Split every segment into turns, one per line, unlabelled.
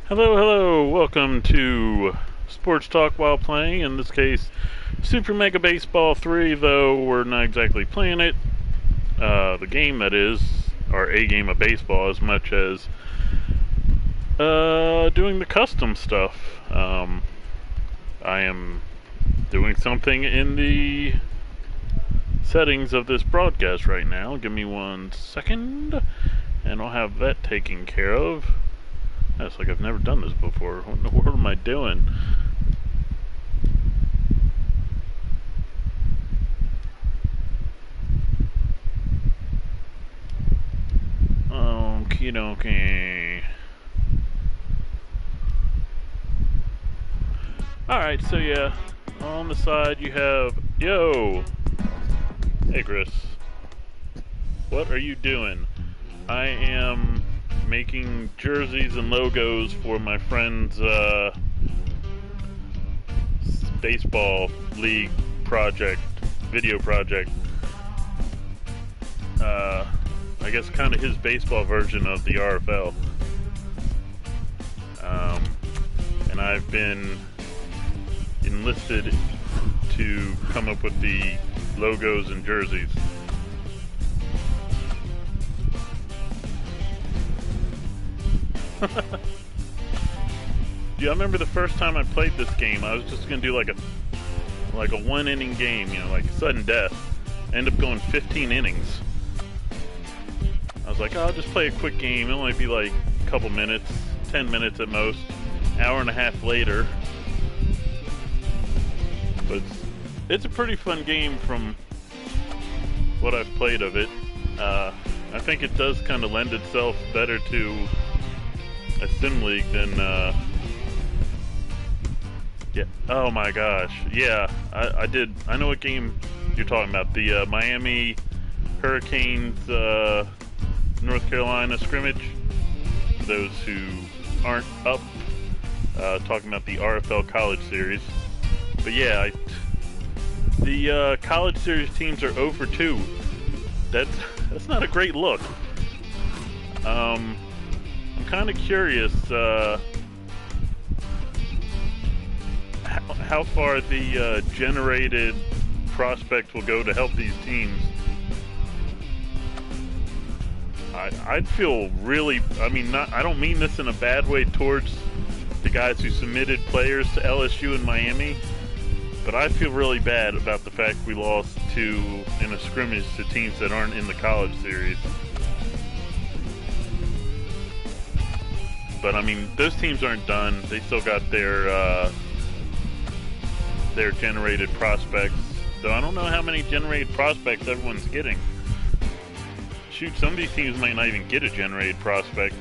Hello, hello. Welcome to Sports Talk while playing. In this case, Super Mega Baseball 3, though we're not exactly playing it. The game, that is, or a game of baseball, as much as doing the custom stuff. I am doing something in the settings of this broadcast right now. Give me 1 second, and I'll have that taken care of. It's like I've never done this before. What in the world am I doing? Okie dokie. Alright, so yeah, on the side you have... Yo! Hey, Chris. What are you doing? I am making jerseys and logos for my friend's baseball league project, video project. I guess kind of his baseball version of the RFL. And I've been enlisted to come up with the logos and jerseys. Yeah, I remember the first time I played this game, I was just gonna do like a 1 inning game, like sudden death. I ended up going 15 innings. I was like, oh, I'll just play a quick game. It'll only be like a couple minutes, 10 minutes at most. Hour and a half later. But it's a pretty fun game from what I've played of it. I think it does kind of lend itself better to a sim league than yeah. Oh my gosh. Yeah, I know what game you're talking about. The Miami Hurricanes North Carolina scrimmage. For those who aren't up, talking about the RFL College Series. But yeah, the College Series teams are 0-2. That's not a great look. I'm kind of curious how far the generated prospects will go to help these teams. I'd feel really, I don't mean this in a bad way towards the guys who submitted players to LSU and Miami, but I feel really bad about the fact we lost in a scrimmage to teams that aren't in the college series. But those teams aren't done. They still got their generated prospects. Though I don't know how many generated prospects everyone's getting. Shoot, some of these teams might not even get a generated prospect.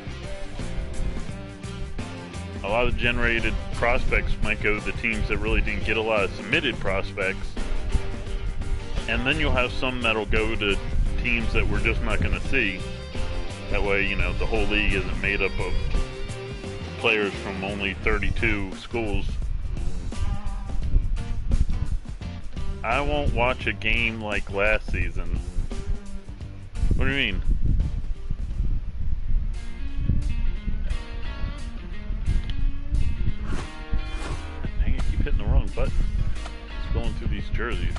A lot of generated prospects might go to the teams that really didn't get a lot of submitted prospects. And then you'll have some that'll go to teams that we're just not going to see. That way, the whole league isn't made up of players from only 32 schools. I won't watch a game like last season. What do you mean? Dang it, I keep hitting the wrong button. It's going through these jerseys.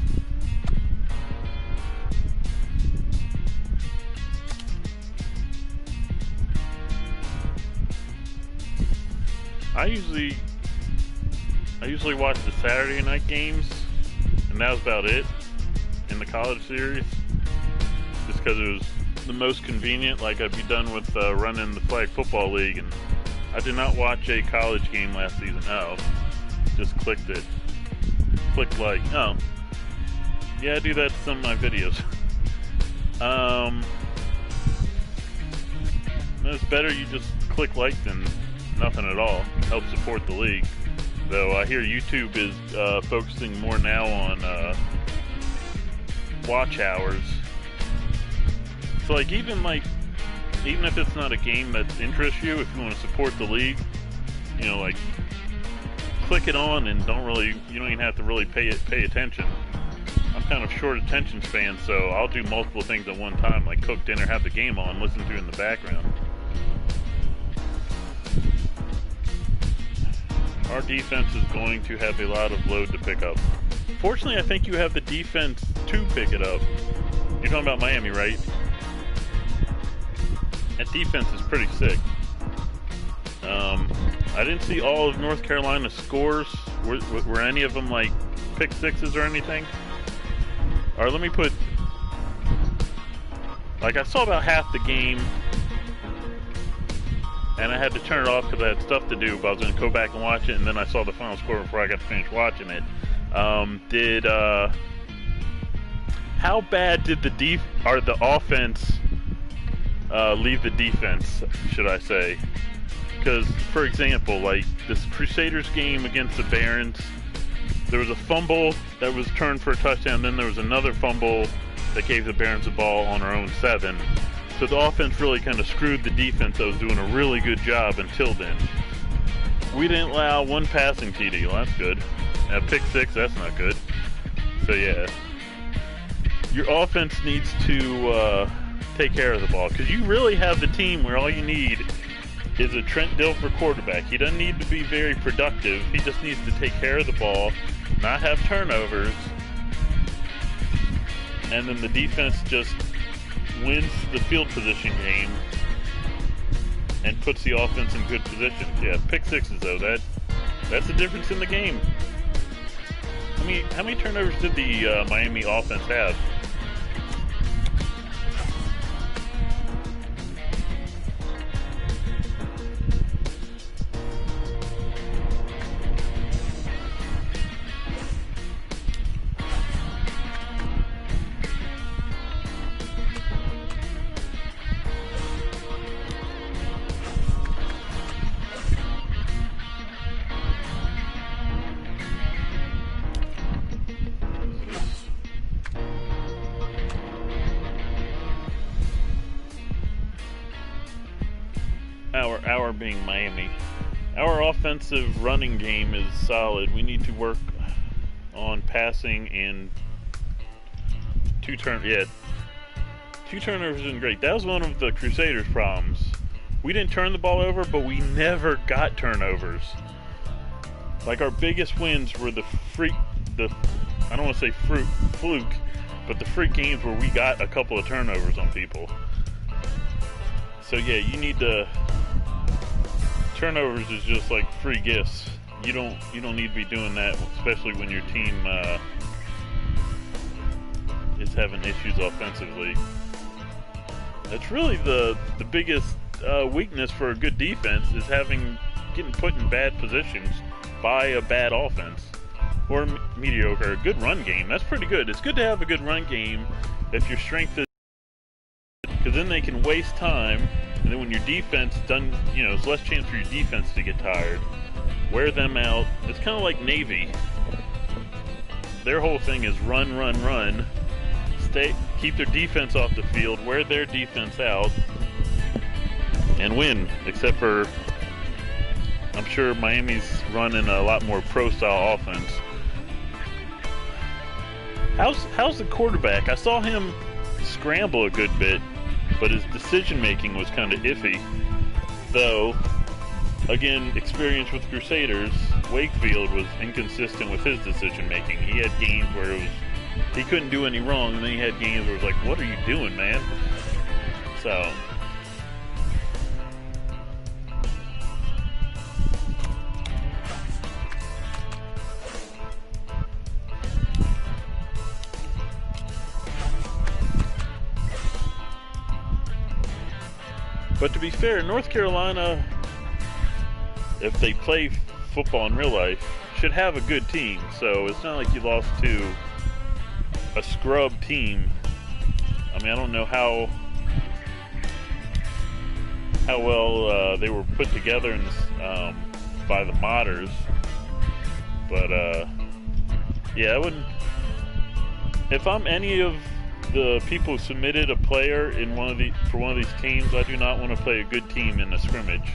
I usually watch the Saturday night games, and that was about it in the college series. Just because it was the most convenient. Like, I'd be done with running the flag football league, and I did not watch a college game last season. Oh, just clicked it. Click like. Oh, yeah, I do that to some of my videos. It's better you just click like than nothing at all. Help support the league. Though I hear YouTube is focusing more now on watch hours. So even if it's not a game that interests you, if you want to support the league, click it on and you don't even have to really pay attention. I'm kind of short attention span, so I'll do multiple things at one time, like cook dinner, have the game on, listen to it in the background. our defense is going to have a lot of load to pick up. Fortunately, I think you have the defense to pick it up. You're talking about Miami, right? That defense is pretty sick. I didn't see all of North Carolina's scores. Were any of them like pick sixes or anything? Or let me put... Like, I saw about half the game, and I had to turn it off because I had stuff to do, but I was going to go back and watch it, and then I saw the final score before I got to finish watching it. How bad did the offense leave the defense, should I say? Because, for example, like this Crusaders game against the Barons, there was a fumble that was turned for a touchdown, then there was another fumble that gave the Barons the ball on our own 7. So the offense really kind of screwed the defense that was doing a really good job until then. We didn't allow one passing TD. Well, that's good. Pick 6, that's not good. So yeah, your offense needs to take care of the ball, because you really have the team where all you need is a Trent Dilfer quarterback. He doesn't need to be very productive. He just needs to take care of the ball, not have turnovers, and then the defense just wins the field position game and puts the offense in good position. Yeah, pick 6s though, that's the difference in the game. How many turnovers did the Miami offense have? Our being Miami. Our offensive running game is solid. We need to work on passing and two turnovers isn't great. That was one of the Crusaders' problems. We didn't turn the ball over, but we never got turnovers. Like, our biggest wins were I don't want to say fluke, but the freak games where we got a couple of turnovers on people. So yeah, you need to... Turnovers is just like free gifts. You don't need to be doing that, especially when your team is having issues offensively. That's really the biggest weakness for a good defense, is getting put in bad positions by a bad offense or mediocre. A good run game, that's pretty good. It's good to have a good run game if your strength is, because then they can waste time. And then when your defense done, there's less chance for your defense to get tired. Wear them out. It's kind of like Navy. Their whole thing is run, run, run. Keep their defense off the field, wear their defense out, and win. Except for, I'm sure Miami's running a lot more pro-style offense. How's the quarterback? I saw him scramble a good bit, but his decision-making was kind of iffy. Though, again, experience with Crusaders, Wakefield was inconsistent with his decision-making. He had games where he couldn't do any wrong, and then he had games where it was like, what are you doing, man? So... But to be fair, North Carolina, if they play football in real life, should have a good team. So it's not like you lost to a scrub team. I don't know how well they were put together by the modders. But yeah, I wouldn't. If I'm any of the people who submitted a player for one of these teams, I do not want to play a good team in a scrimmage.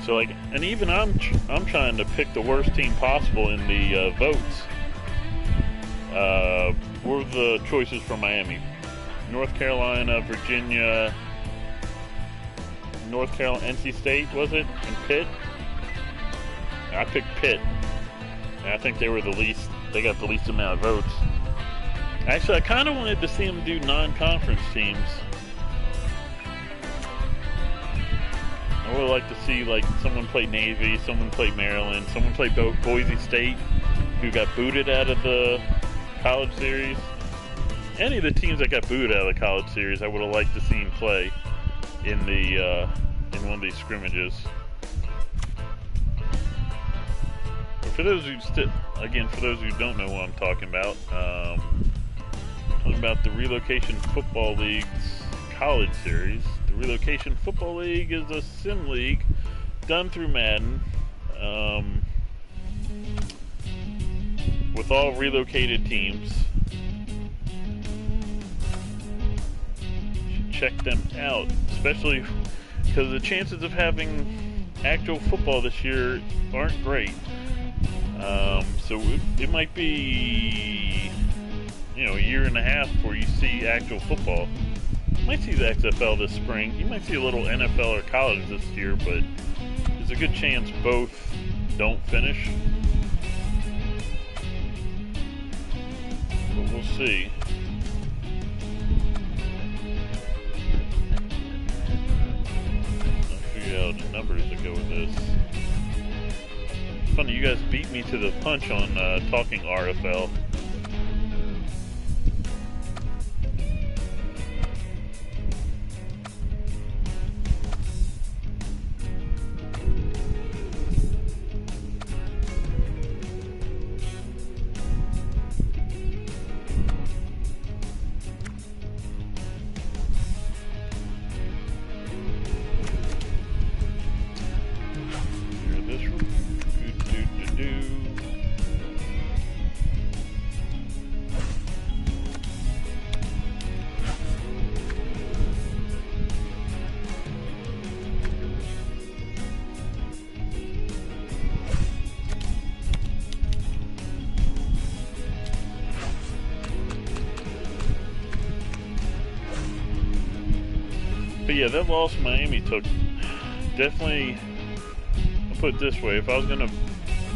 So and even I'm trying to pick the worst team possible in the votes. what were the choices for Miami? North Carolina, Virginia, North Carolina, NC State, was it? And Pitt? I picked Pitt. And I think they were the least, they got the least amount of votes. Actually, I kind of wanted to see them do non-conference teams. I would like to see like someone play Navy, someone play Maryland, someone play Boise State, who got booted out of the college series. Any of the teams that got booted out of the college series, I would have liked to see them play in the in one of these scrimmages. But for those who for those who don't know what I'm talking about the Relocation Football League's college series. The Relocation Football League is a sim league done through Madden with all relocated teams. You should check them out, especially because the chances of having actual football this year aren't great. So it might be, a year and a half before you see actual football. You might see the XFL this spring. You might see a little NFL or college this year, but there's a good chance both don't finish. But we'll see. I'll figure out the numbers that go with this. It's funny, you guys beat me to the punch on talking RFL. But yeah, that loss Miami took, definitely, I'll put it this way, if I was going to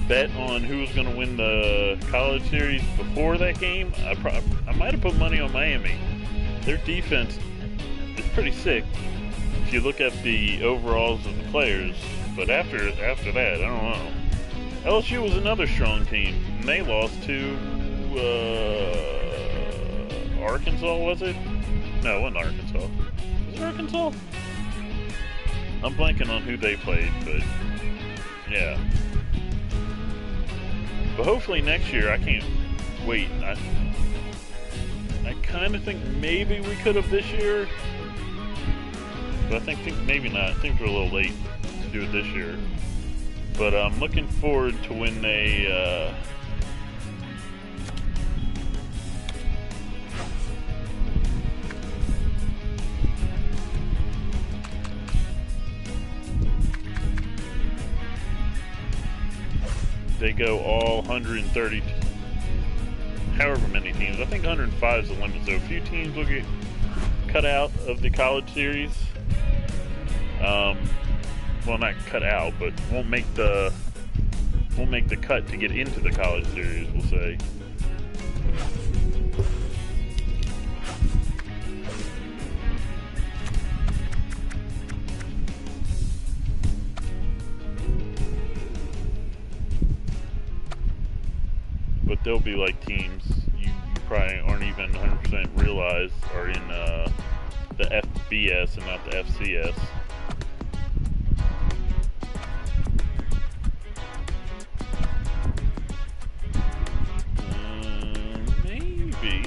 bet on who was going to win the college series before that game, I might have put money on Miami. Their defense is pretty sick if you look at the overalls of the players, but after that, I don't know. LSU was another strong team, and they lost to Arkansas, was it? No, it wasn't Arkansas. Arkansas? I'm blanking on who they played, but yeah. But hopefully next year, I can't wait. I kind of think maybe we could have this year, but I think maybe not. I think we're a little late to do it this year. But I'm looking forward to when they go all 130, however many teams. I think 105 is the limit, so a few teams will get cut out of the college series. Well, not cut out, but won't make the cut to get into the college series, we'll say. But there'll be like teams you probably aren't even 100% realize are in the FBS and not the FCS. Maybe.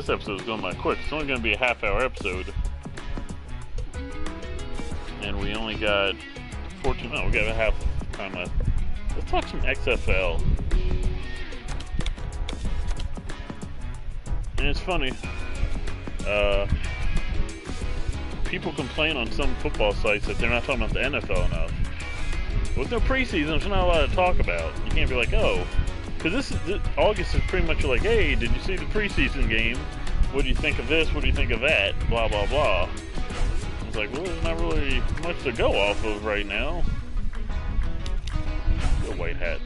This episode is going by quick. It's only going to be a half-hour episode. And we only got 14 minutes. We got a half time left. Let's talk some XFL. And it's funny. People complain on some football sites that they're not talking about the NFL enough. With no preseason, there's not a lot to talk about. You can't be like, oh, because August is pretty much like, hey, did you see the preseason game? What do you think of this? What do you think of that? Blah, blah, blah. It's like, well, there's not really much to go off of right now. The white hats.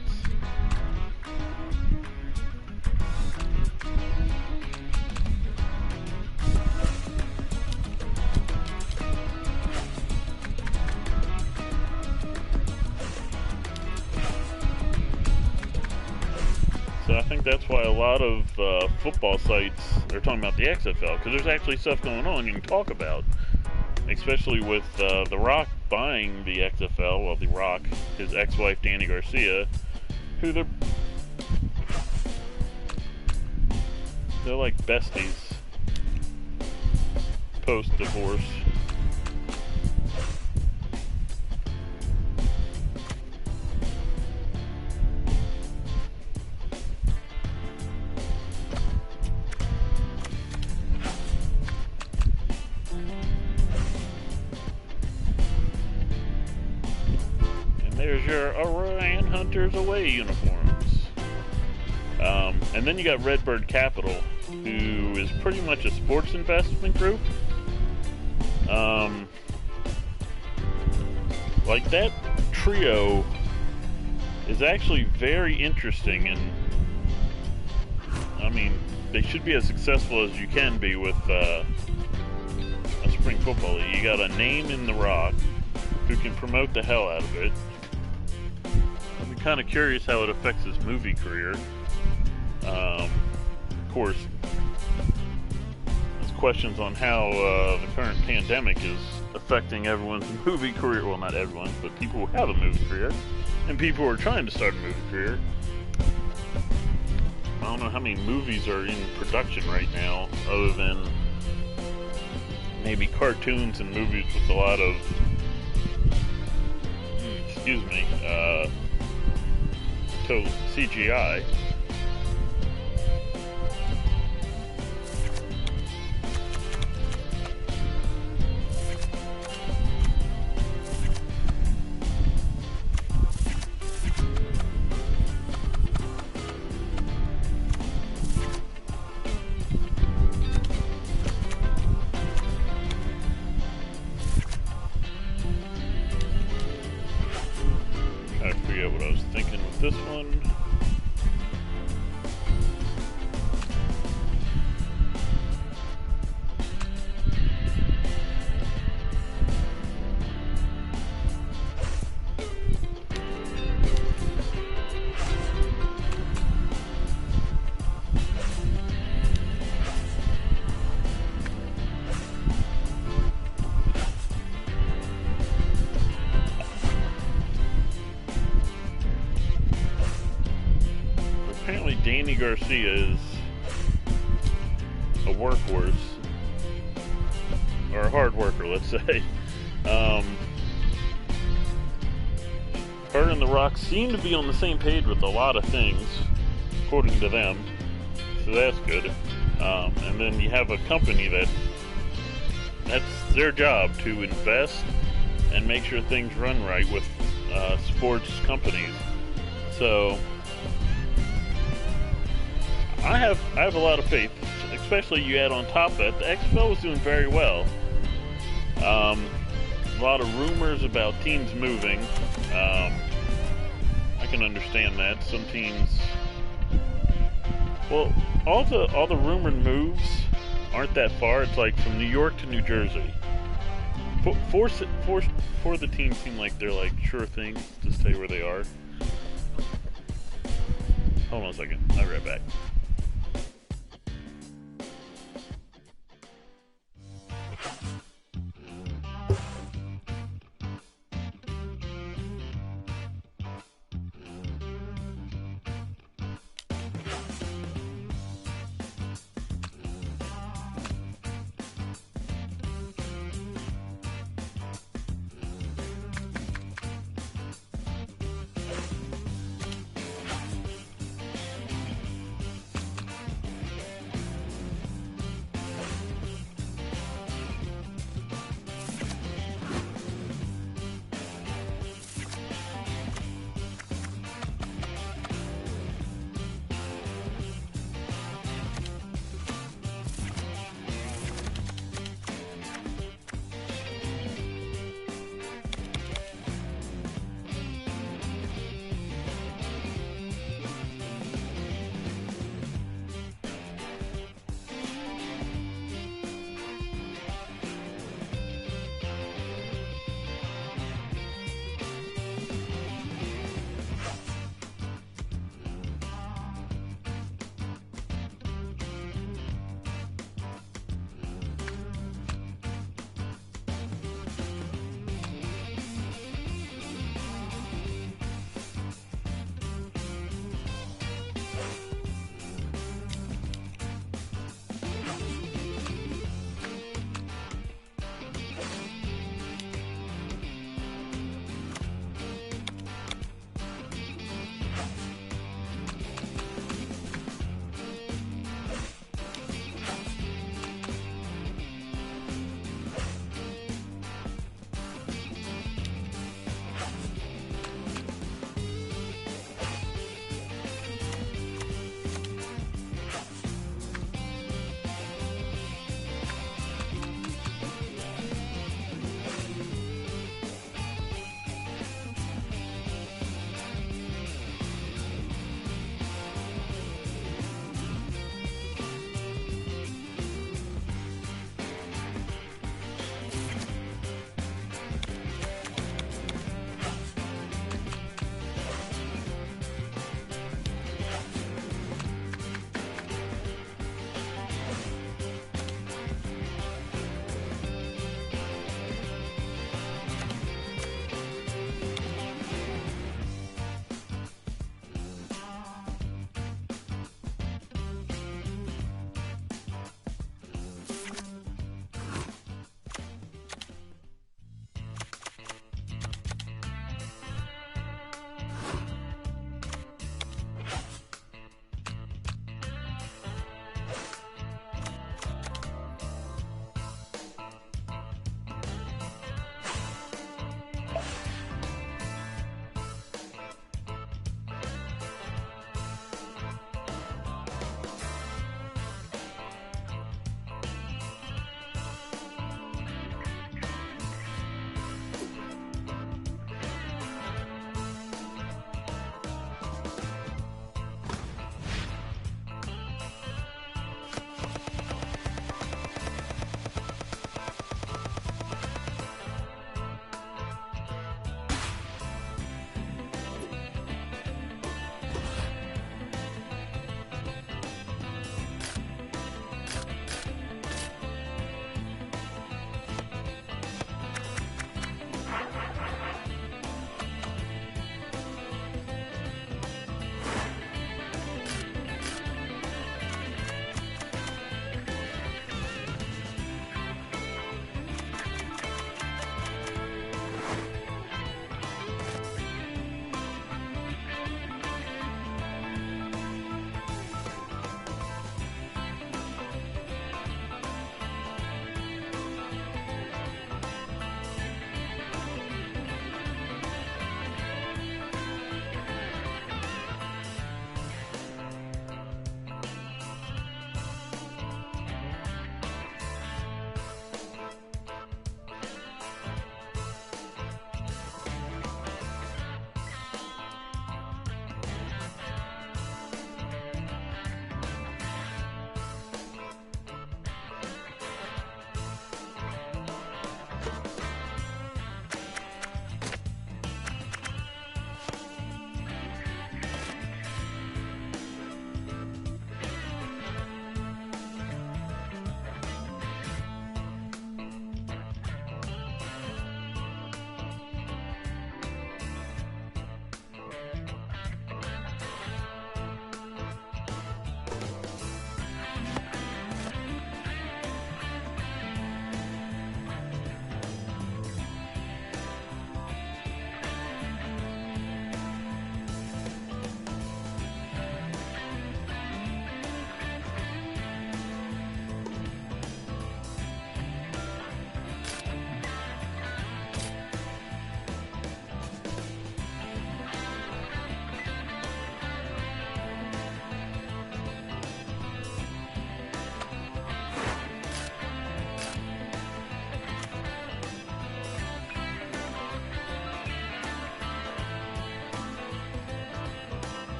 So I think that's why a lot of football sites are talking about the XFL, because there's actually stuff going on you can talk about. Especially with The Rock buying the XFL, well, The Rock, his ex-wife Dani Garcia, who they're like besties post-divorce. There's your Orion Hunters away uniforms. And then you got Redbird Capital, who is pretty much a sports investment group. Like that trio is actually very interesting, and I mean, they should be as successful as you can be with a spring football league. You got a name in The Rock who can promote the hell out of it. I'm kind of curious how it affects his movie career. Of course, there's questions on how the current pandemic is affecting everyone's movie career. Well, not everyone, but people who have a movie career, and people who are trying to start a movie career. I don't know how many movies are in production right now, other than maybe cartoons and movies with a lot of, CGI. I forget what I was thinking with this one. Apparently Dani Garcia is a workhorse, or a hard worker, let's say. Her and The Rock seem to be on the same page with a lot of things, according to them, so that's good. And then you have a company that's their job, to invest and make sure things run right with sports companies. So I have a lot of faith, especially you add on top of that, the XFL was doing very well. A lot of rumors about teams moving. I can understand that. Some teams, well, all the rumored moves aren't that far. It's like from New York to New Jersey. Four the teams seem like they're like sure things to stay where they are. Hold on a second. I'll be right back.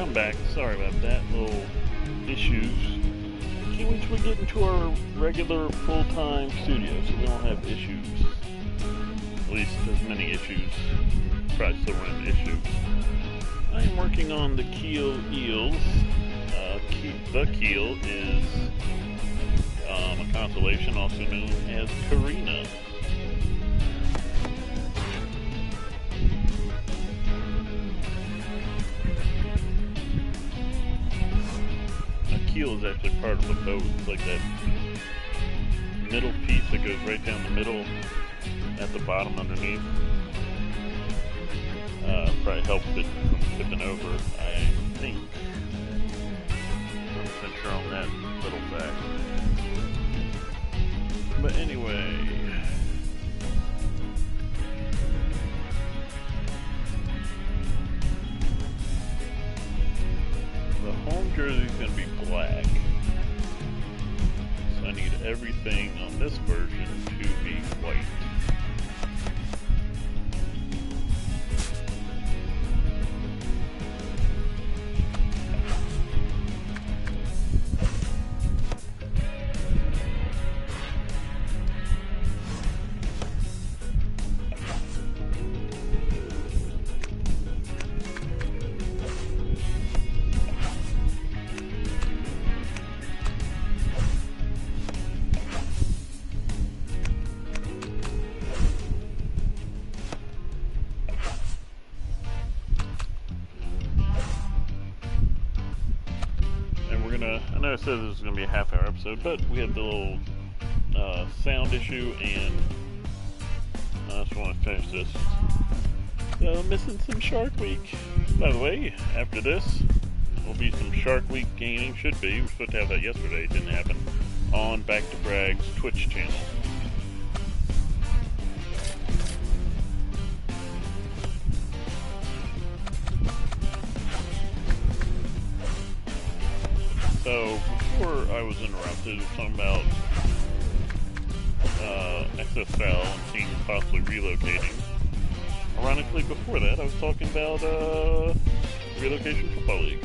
I'm back. Sorry about that. Little issues. Can't wait till we get into our regular full-time studio so we don't have issues. At least as many issues. Probably still run into issues. I am working on the keel eels. The keel is a constellation also known as Carina. Keel is actually part of the boat. It's like that middle piece that goes right down the middle at the bottom underneath. Probably helps it from tipping over, I think. I'm not sure on that little fact. But anyway. The home jersey is going to be black, so I need everything on this version to be white. I know I said this was going to be a half-hour episode, but we had the little sound issue, and I just want to finish this. Missing some Shark Week. By the way, after this, will be some Shark Week gaming. Should be. We were supposed to have that yesterday. It didn't happen. On Back to Brag's Twitch channel. So, before I was interrupted, I was talking about XFL and teams possibly relocating. Ironically, before that, I was talking about Relocation Football League.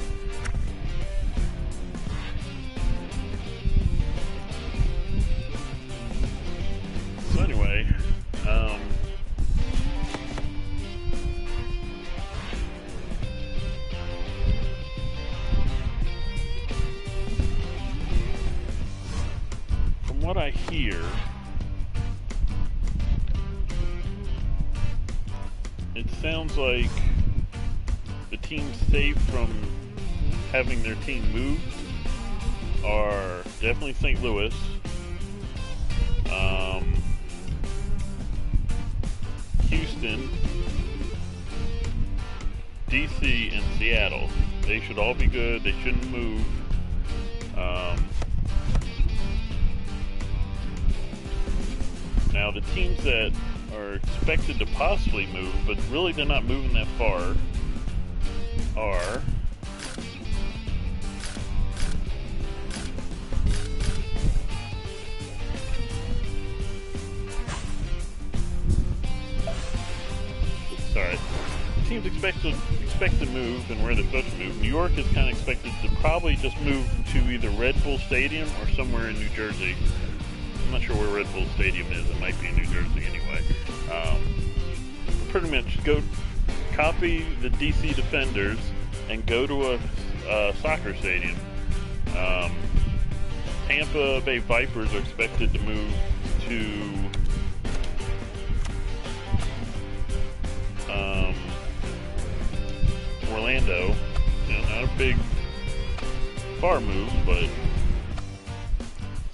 So anyway, what I hear, it sounds like the teams saved from having their team moved are definitely St. Louis, Houston, DC, and Seattle. They should all be good. They shouldn't move. Now, the teams that are expected to possibly move, but really they're not moving that far, are teams expect to move and where they're supposed to move. New York is kind of expected to probably just move to either Red Bull Stadium or somewhere in New Jersey. I'm not sure where Red Bull Stadium is. It might be in New Jersey anyway. Pretty much go copy the DC Defenders and go to a soccer stadium. Tampa Bay Vipers are expected to move to Orlando. Not a big far move, but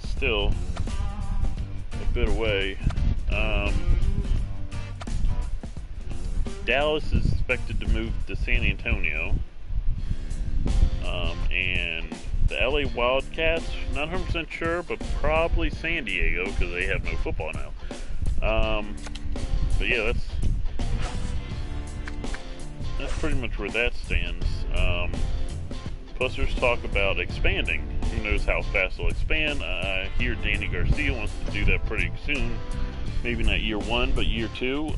still a bit away. Dallas is expected to move to San Antonio, and the LA Wildcats, not 100% sure, but probably San Diego because they have no football now. But yeah, that's pretty much where that stands. Plus, there's talk about expanding. Who knows how fast they'll expand? I hear Danny Garcia wants to do that pretty soon. Maybe not year one, but year two.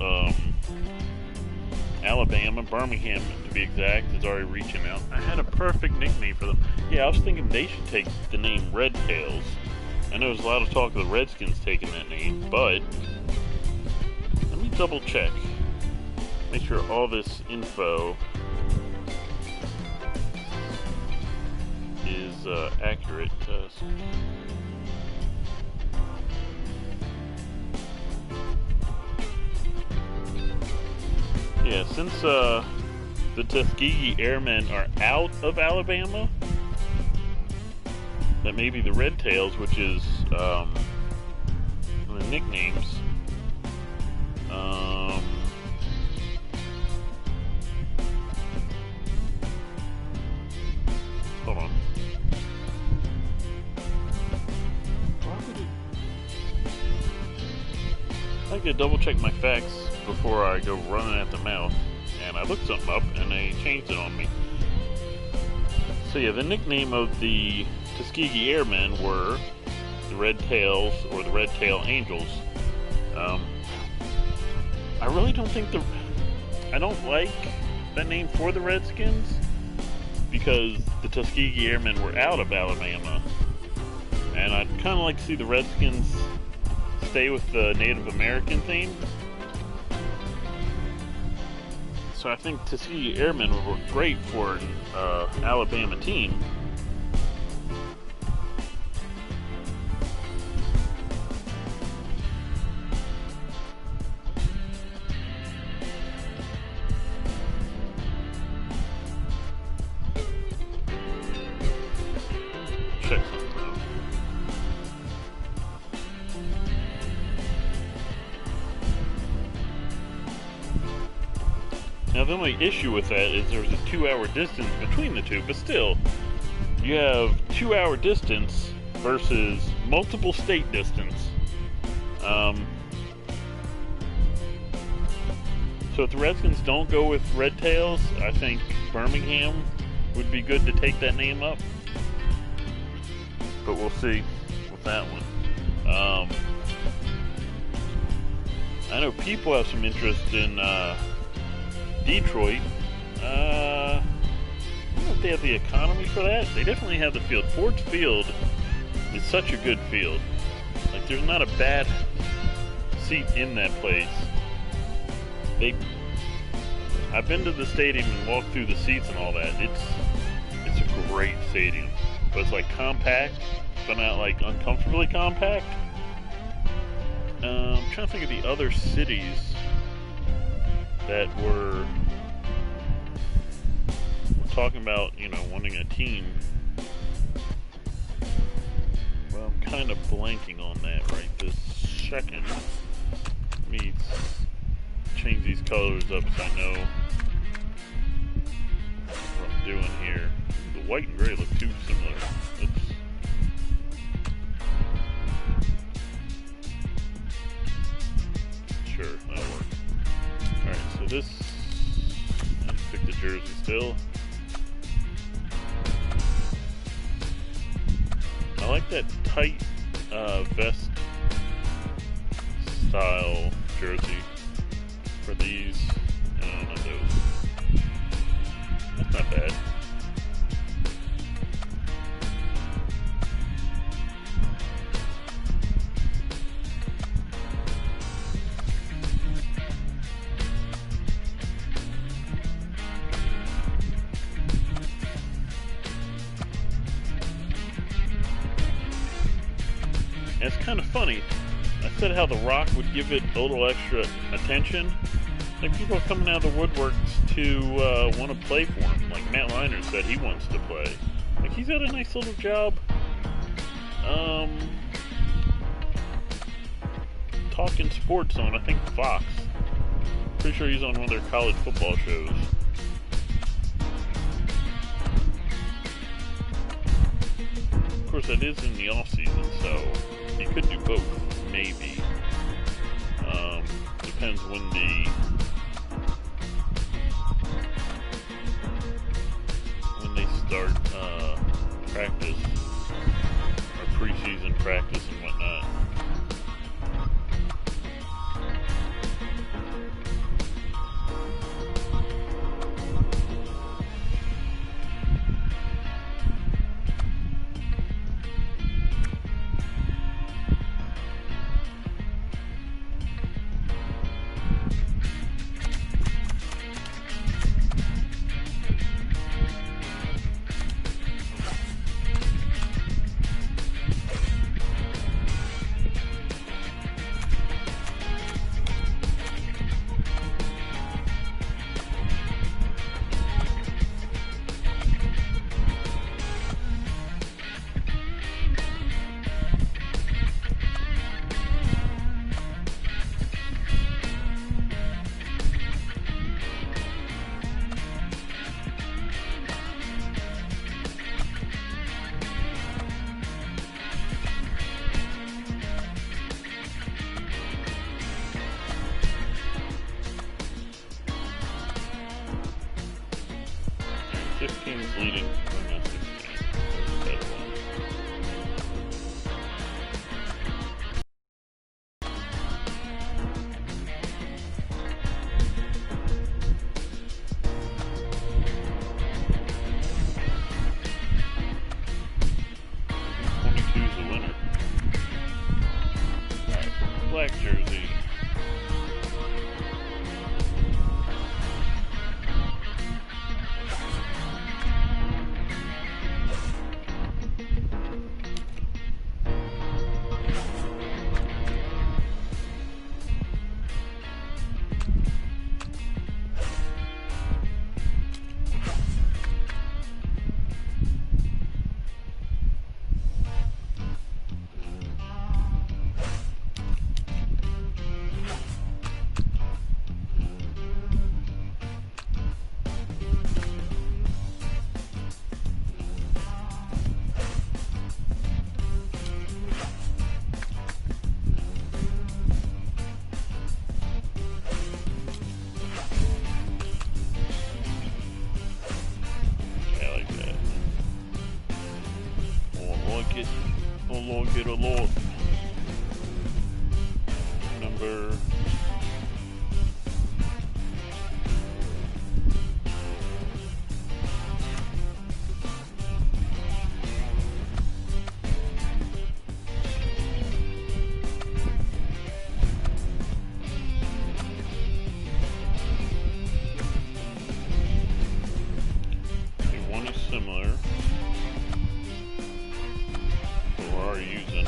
Alabama, Birmingham to be exact, is already reaching out. I had a perfect nickname for them. Yeah, I was thinking they should take the name Red Tails. I know there's a lot of talk of the Redskins taking that name, but let me double check. Make sure all this info is accurate. Yeah, since the Tuskegee Airmen are out of Alabama, that may be the Red Tails, which is one of the nicknames. Hold on. I could double check my facts before I go running at the mouth, and I looked something up and they changed it on me. So yeah, the nickname of the Tuskegee Airmen were the Red Tails or the Red Tail Angels. I really don't think I don't like that name for the Redskins because the Tuskegee Airmen were out of Alabama, and I'd kind of like to see the Redskins stay with the Native American theme. So I think Tuskegee Airmen would work great for an Alabama team. Check something out. Now the only issue with that is there's a 2-hour distance between the two, but still, you have 2-hour distance versus multiple state distance. So if the Redskins don't go with Red Tails, I think Birmingham would be good to take that name up. But we'll see with that one. I know people have some interest in Detroit. I don't know if they have the economy for that. They definitely have the field. Ford's Field is such a good field. Like, there's not a bad seat in that place. I've been to the stadium and walked through the seats and all that. It's a great stadium, but it's like compact, but not like uncomfortably compact. I'm trying to think of the other cities that were talking about, wanting a team. Well, I'm kind of blanking on that right this second. Let me change these colors up so I know what I'm doing here. The white and gray look too similar. Oops. Sure, that'll work. Alright, so this, I just pick the jersey still. I like that tight vest style jersey for these. I don't know those. That's not bad. And it's kind of funny. I said how The Rock would give it a little extra attention. Like, people are coming out of the woodworks to want to play for him. Like, Matt Leinart said he wants to play. Like, he's got a nice little job. Talking sports on, I think, Fox. Pretty sure he's on one of their college football shows. Of course, that is in the off season, so he could do both, maybe. Depends when they start practice, or preseason practice and whatnot. 15 is leading. Or not 16. That's the better one. The winner. Alright, black jersey. Get a lot. Number okay, one is similar. We're already using.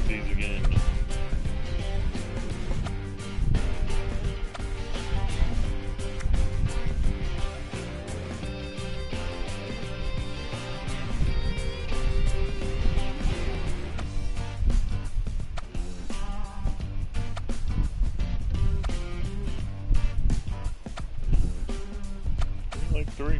These again. Like 3.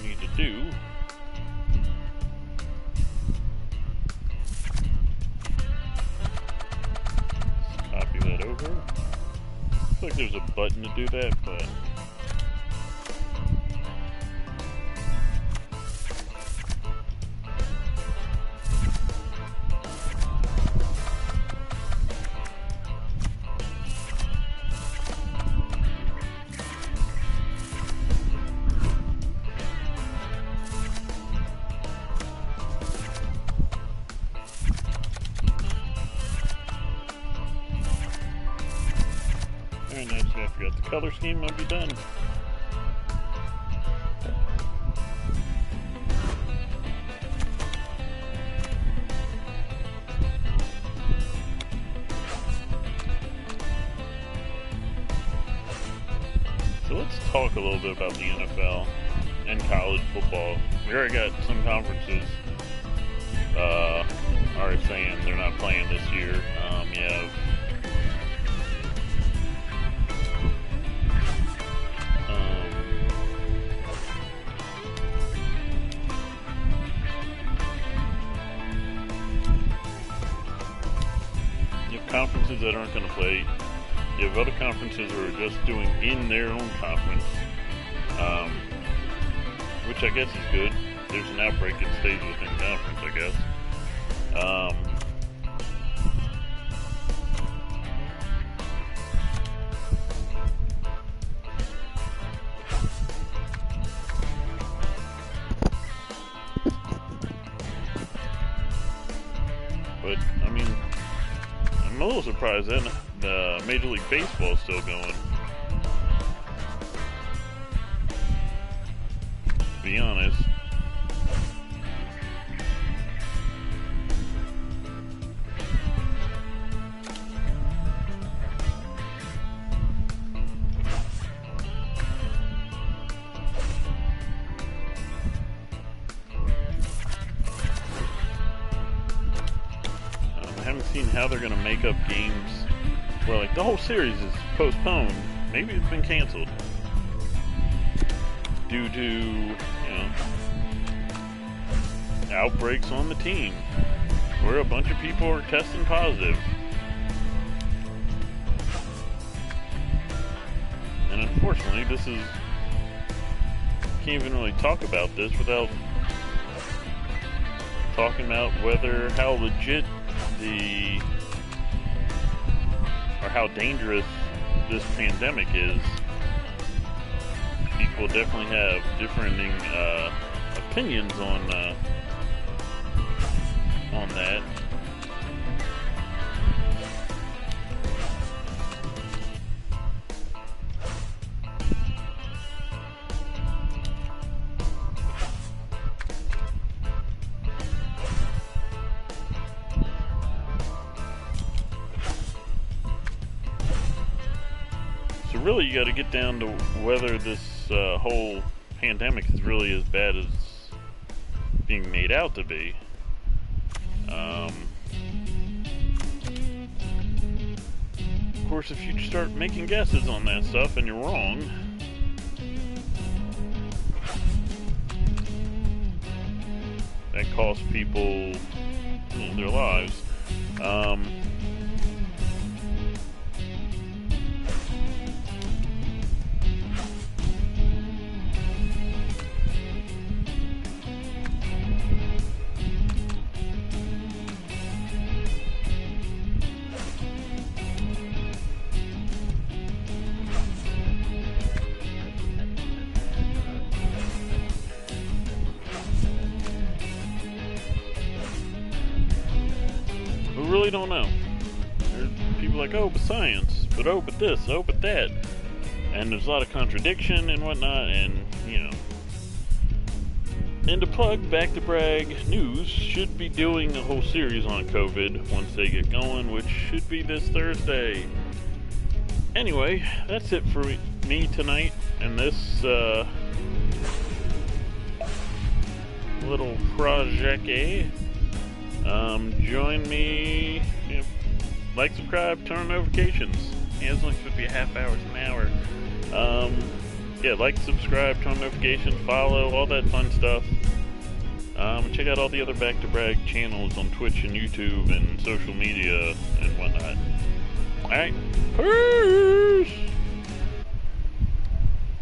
need to do. Let's copy that over. I feel like there's a button to do that, but very nice. I forgot the color scheme might be done. So let's talk a little bit about the NFL and college football. We already got some conferences already saying they're not playing this year. You have conferences that aren't going to play. You have other conferences who are just doing in their own conference, which I guess is good. There's an outbreak, it stays within conference, I guess. But, I mean, I'm a little surprised that the Major League Baseball is still going. To be honest. I haven't seen how they're going to make up games. Well, like, the whole series is postponed. Maybe it's been canceled due to, you know, outbreaks on the team where a bunch of people are testing positive. And unfortunately, this is, can't even really talk about this without talking about how legit or how dangerous this pandemic is. People definitely have differing opinions on that. So really, you got to get down to whether this whole pandemic is really as bad as being made out to be. Of course, if you start making guesses on that stuff and you're wrong, that costs people their lives. We really don't know. There's people like, oh, but science, but oh, but this, oh, but that. And there's a lot of contradiction and whatnot, and, you know. And to plug, Back to Brag News should be doing a whole series on COVID once they get going, which should be this Thursday. Anyway, that's it for me tonight, and this little project. Join me, you know, like, subscribe, turn on notifications. Yeah, it's only supposed to be a half hour to an hour. yeah, like, subscribe, turn on notifications, follow, all that fun stuff. Check out all the other Back to Brag channels on Twitch and YouTube and social media and whatnot. Alright, peace!